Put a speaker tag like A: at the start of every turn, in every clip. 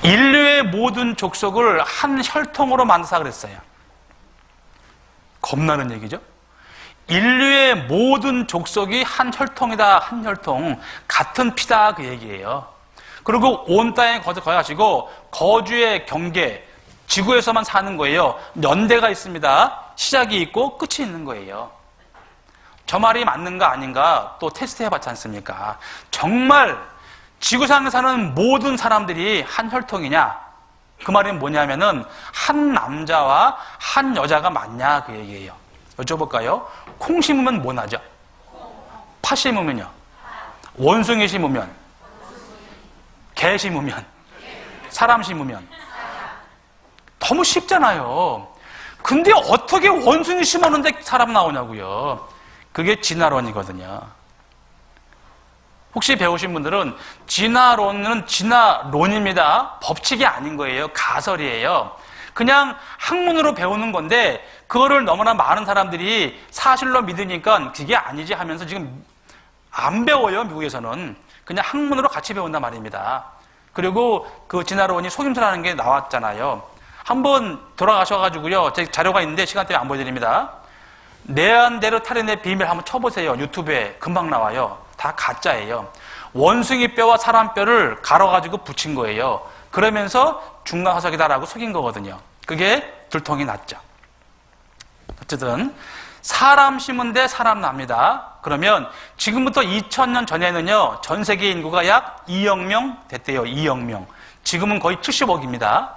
A: 인류의 모든 족속을 한 혈통으로 만드사 그랬어요. 겁나는 얘기죠. 인류의 모든 족속이 한 혈통이다. 한 혈통. 같은 피다. 그 얘기예요. 그리고 온 땅에 거하시고 거주의 경계, 지구에서만 사는 거예요. 연대가 있습니다. 시작이 있고 끝이 있는 거예요. 저 말이 맞는가 아닌가 또 테스트 해봤지 않습니까? 정말 지구상에 사는 모든 사람들이 한 혈통이냐? 그 말이 뭐냐면은 한 남자와 한 여자가 맞냐? 그 얘기예요. 여쭤볼까요? 콩 심으면 뭐 나죠? 파 심으면요? 원숭이 심으면? 개 심으면? 사람 심으면? 너무 쉽잖아요. 근데 어떻게 원숭이 심었는데 사람 나오냐고요. 그게 진화론이거든요. 혹시 배우신 분들은 진화론은 진화론입니다. 법칙이 아닌 거예요. 가설이에요. 그냥 학문으로 배우는 건데 그거를 너무나 많은 사람들이 사실로 믿으니까 그게 아니지 하면서 지금 안 배워요. 미국에서는. 그냥 학문으로 같이 배운단 말입니다. 그리고 그 진화론이 속임수라는 게 나왔잖아요. 한번 돌아가셔가지고요. 제 자료가 있는데 시간 때문에 안 보여드립니다. 네안데르탈인의 비밀 한번 쳐보세요. 유튜브에 금방 나와요. 다 가짜예요. 원숭이 뼈와 사람 뼈를 갈아가지고 붙인 거예요. 그러면서 중간화석이다라고 속인 거거든요. 그게 들통이 났죠. 어쨌든 사람 심은데 사람 납니다. 그러면 지금부터 2000년 전에는요. 전 세계 인구가 약 2억 명 됐대요. 2억 명. 지금은 거의 70억입니다.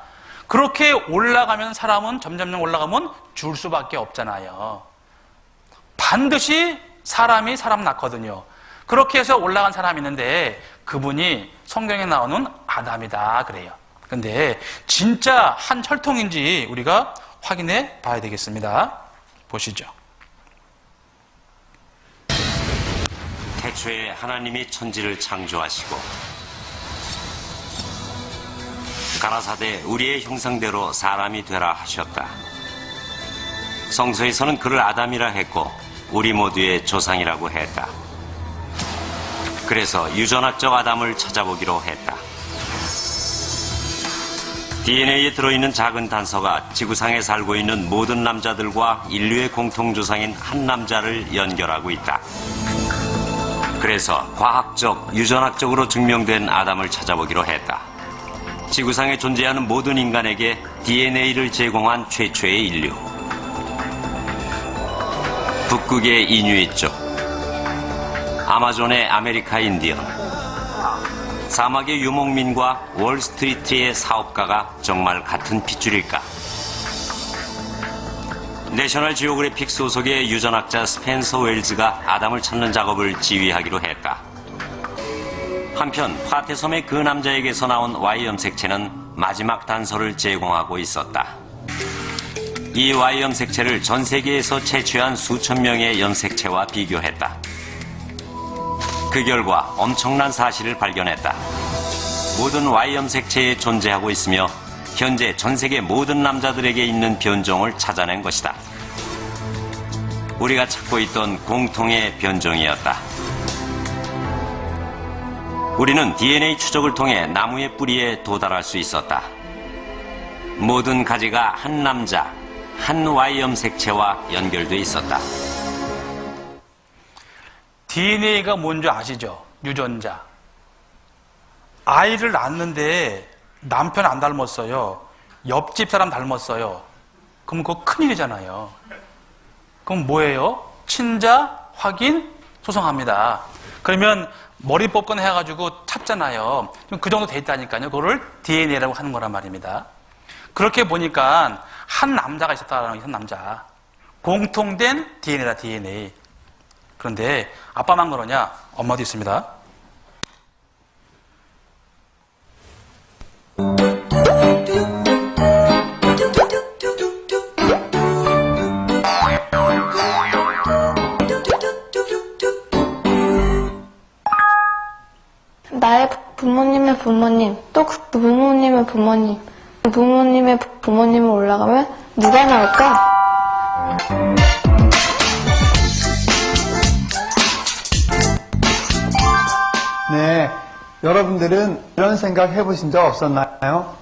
A: 그렇게 올라가면 사람은 점점 올라가면 줄 수밖에 없잖아요. 반드시 사람이 사람 낳거든요. 그렇게 해서 올라간 사람이 있는데 그분이 성경에 나오는 아담이다 그래요. 근데 진짜 한 혈통인지 우리가 확인해 봐야 되겠습니다. 보시죠.
B: 태초에 하나님이 천지를 창조하시고 가라사대 우리의 형상대로 사람이 되라 하셨다. 성서에서는 그를 아담이라 했고 우리 모두의 조상이라고 했다. 그래서 유전학적 아담을 찾아보기로 했다. DNA에 들어있는 작은 단서가 지구상에 살고 있는 모든 남자들과 인류의 공통조상인 한 남자를 연결하고 있다. 그래서 과학적, 유전학적으로 증명된 아담을 찾아보기로 했다. 지구상에 존재하는 모든 인간에게 DNA를 제공한 최초의 인류. 북극의 이누이족, 아마존의 아메리카 인디언, 사막의 유목민과 월스트리트의 사업가가 정말 같은 핏줄일까? 내셔널 지오그래픽 소속의 유전학자 스펜서 웰즈가 아담을 찾는 작업을 지휘하기로 했다. 한편 파테섬의 그 남자에게서 나온 Y 염색체는 마지막 단서를 제공하고 있었다. 이 Y 염색체를 전 세계에서 채취한 수천 명의 염색체와 비교했다. 그 결과 엄청난 사실을 발견했다. 모든 Y 염색체에 존재하고 있으며 현재 전 세계 모든 남자들에게 있는 변종을 찾아낸 것이다. 우리가 찾고 있던 공통의 변종이었다. 우리는 DNA 추적을 통해 나무의 뿌리에 도달할 수 있었다. 모든 가지가 한 남자, 한 Y 염색체와 연결돼 있었다.
A: DNA가 뭔지 아시죠? 유전자. 아이를 낳았는데 남편 안 닮았어요. 옆집 사람 닮았어요. 그럼 그거 큰일이잖아요. 그럼 뭐예요? 친자 확인 소송합니다. 그러면 머리 뽑거나 해가지고 찾잖아요. 그 정도 돼 있다니까요. 그거를 DNA라고 하는 거란 말입니다. 그렇게 보니까 한 남자가 있었다라는 게 한 남자. 공통된 DNA다, DNA. 그런데 아빠만 그러냐? 엄마도 있습니다.
C: 나의 부모님의 부모님, 또 그 부모님의 부모님, 부모님의 부모님을 올라가면 누가 나올까?
D: 네, 여러분들은 이런 생각 해보신 적 없었나요?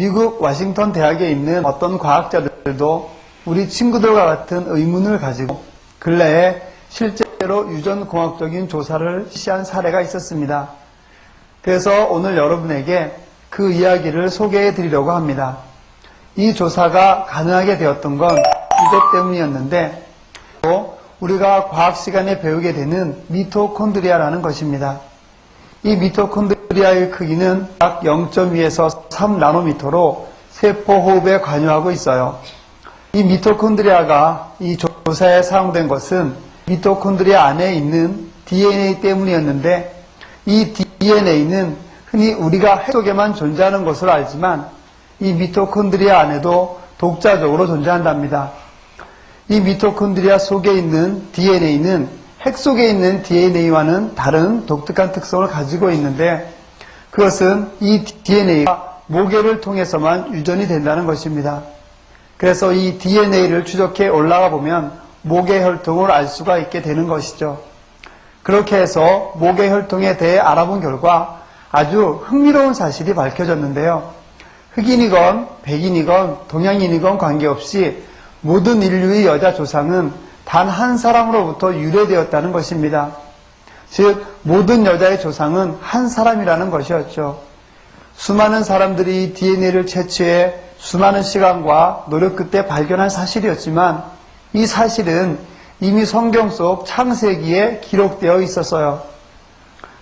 D: 미국 워싱턴 대학에 있는 어떤 과학자들도 우리 친구들과 같은 의문을 가지고 근래에 실제로 유전공학적인 조사를 실시한 사례가 있었습니다. 그래서 오늘 여러분에게 그 이야기를 소개해 드리려고 합니다. 이 조사가 가능하게 되었던 건 이것 때문이었는데 또 우리가 과학 시간에 배우게 되는 미토콘드리아라는 것입니다. 이 미토콘드리아의 크기는 약 0.2에서 3나노미터로 세포 호흡에 관여하고 있어요. 이 미토콘드리아가 이 조사에 사용된 것은 미토콘드리아 안에 있는 DNA 때문이었는데 이 DNA는 흔히 우리가 핵 속에만 존재하는 것으로 알지만 이 미토콘드리아 안에도 독자적으로 존재한답니다. 이 미토콘드리아 속에 있는 DNA는 핵 속에 있는 DNA와는 다른 독특한 특성을 가지고 있는데 그것은 이 DNA가 모계를 통해서만 유전이 된다는 것입니다. 그래서 이 DNA를 추적해 올라가 보면 모계 혈통을 알 수가 있게 되는 것이죠. 그렇게 해서 모계 혈통에 대해 알아본 결과 아주 흥미로운 사실이 밝혀졌는데요. 흑인이건 백인이건 동양인이건 관계없이 모든 인류의 여자 조상은 단 한 사람으로부터 유래되었다는 것입니다. 즉 모든 여자의 조상은 한 사람이라는 것이었죠. 수많은 사람들이 DNA를 채취해 수많은 시간과 노력 끝에 발견한 사실이었지만 이 사실은 이미 성경 속 창세기에 기록되어 있었어요.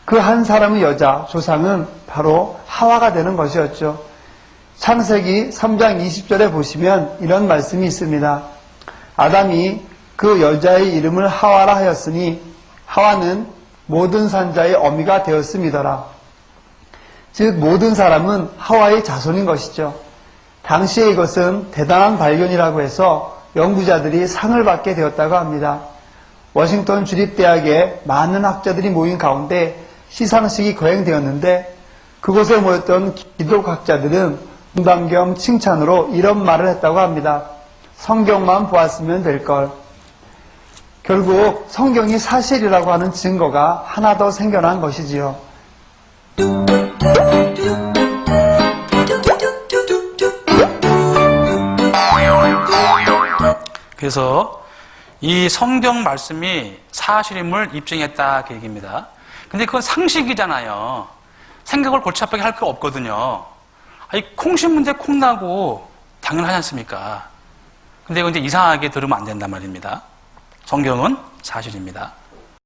D: 그 한 사람의 여자 조상은 바로 하와가 되는 것이었죠. 창세기 3장 20절에 보시면 이런 말씀이 있습니다. 아담이 그 여자의 이름을 하와라 하였으니 하와는 모든 산자의 어미가 되었음이더라. 즉 모든 사람은 하와의 자손인 것이죠. 당시에 이것은 대단한 발견이라고 해서 연구자들이 상을 받게 되었다고 합니다. 워싱턴 주립대학에 많은 학자들이 모인 가운데 시상식이 거행되었는데 그곳에 모였던 기독학자들은 농담 겸 칭찬으로 이런 말을 했다고 합니다. 성경만 보았으면 될걸. 결국 성경이 사실이라고 하는 증거가 하나 더 생겨난 것이지요.
A: 그래서 이 성경 말씀이 사실임을 입증했다 그 얘기입니다. 근데 그건 상식이잖아요. 생각을 골치 아프게 할 거 없거든요. 아니, 콩 심은데 콩 나고 당연하지 않습니까? 근데 이거 이제 이상하게 들으면 안 된단 말입니다. 성경은 사실입니다.